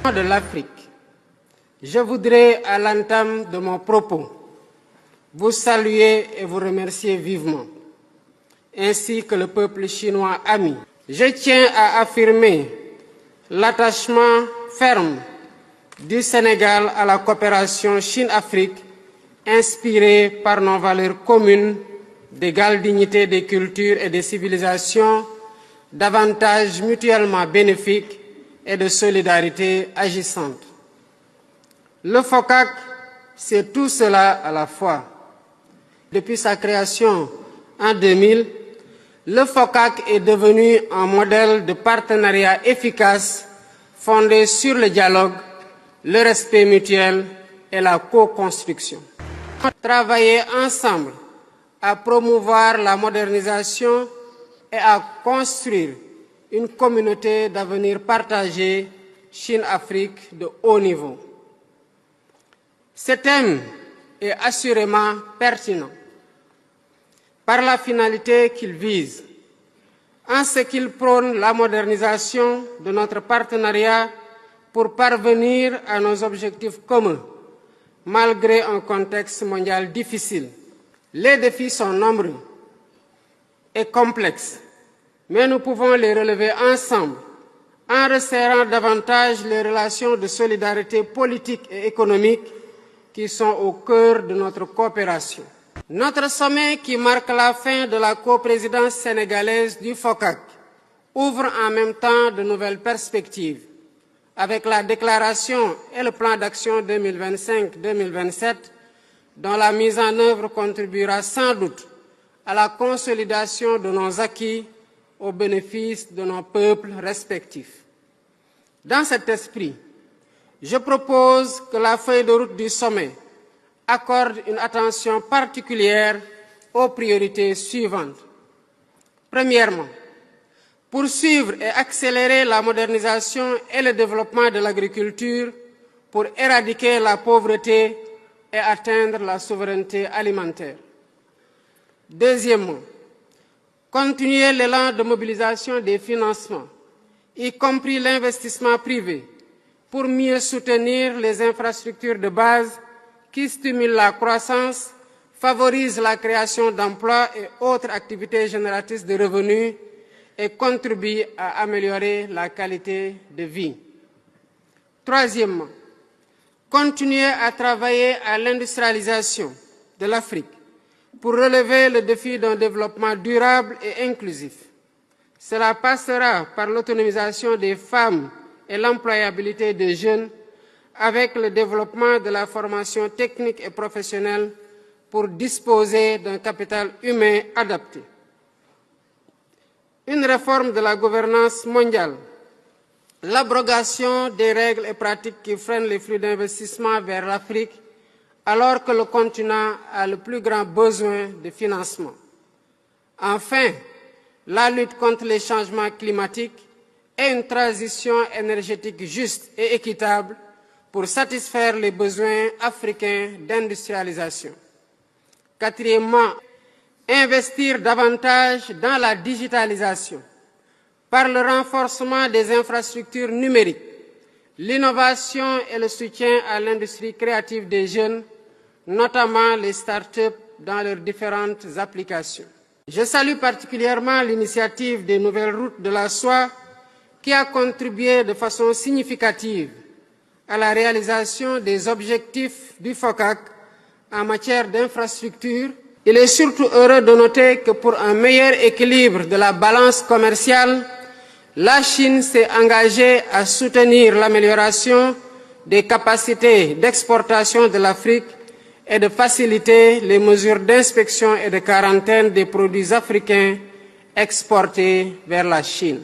De l'Afrique, je voudrais, à l'entame de mon propos, vous saluer et vous remercier vivement, ainsi que le peuple chinois ami. Je tiens à affirmer l'attachement ferme du Sénégal à la coopération Chine-Afrique, inspirée par nos valeurs communes d'égale dignité des cultures et des civilisations, d'avantages mutuellement bénéfiques et de solidarité agissante. Le FOCAC, c'est tout cela à la fois. Depuis sa création en 2000, le FOCAC est devenu un modèle de partenariat efficace fondé sur le dialogue, le respect mutuel et la co-construction. Travailler ensemble à promouvoir la modernisation et à construire une communauté d'avenir partagée Chine-Afrique de haut niveau. Ce thème est assurément pertinent par la finalité qu'il vise, en ce qu'il prône la modernisation de notre partenariat pour parvenir à nos objectifs communs, malgré un contexte mondial difficile. Les défis sont nombreux et complexes, mais nous pouvons les relever ensemble en resserrant davantage les relations de solidarité politique et économique qui sont au cœur de notre coopération. Notre sommet, qui marque la fin de la coprésidence sénégalaise du FOCAC, ouvre en même temps de nouvelles perspectives, avec la déclaration et le plan d'action 2025-2027, dont la mise en œuvre contribuera sans doute à la consolidation de nos acquis au bénéfice de nos peuples respectifs. Dans cet esprit, je propose que la feuille de route du sommet accorde une attention particulière aux priorités suivantes. Premièrement, poursuivre et accélérer la modernisation et le développement de l'agriculture pour éradiquer la pauvreté et atteindre la souveraineté alimentaire. Deuxièmement, continuer l'élan de mobilisation des financements, y compris l'investissement privé, pour mieux soutenir les infrastructures de base qui stimulent la croissance, favorisent la création d'emplois et autres activités génératrices de revenus et contribuent à améliorer la qualité de vie. Troisièmement, continuer à travailler à l'industrialisation de l'Afrique pour relever le défi d'un développement durable et inclusif. Cela passera par l'autonomisation des femmes et l'employabilité des jeunes avec le développement de la formation technique et professionnelle pour disposer d'un capital humain adapté. Une réforme de la gouvernance mondiale, l'abrogation des règles et pratiques qui freinent les flux d'investissement vers l'Afrique alors que le continent a le plus grand besoin de financement. Enfin, la lutte contre les changements climatiques et une transition énergétique juste et équitable pour satisfaire les besoins africains d'industrialisation. Quatrièmement, investir davantage dans la digitalisation par le renforcement des infrastructures numériques, l'innovation et le soutien à l'industrie créative des jeunes, notamment les start-up dans leurs différentes applications. Je salue particulièrement l'initiative des nouvelles routes de la soie qui a contribué de façon significative à la réalisation des objectifs du FOCAC en matière d'infrastructures. Il est surtout heureux de noter que pour un meilleur équilibre de la balance commerciale, la Chine s'est engagée à soutenir l'amélioration des capacités d'exportation de l'Afrique et de faciliter les mesures d'inspection et de quarantaine des produits africains exportés vers la Chine.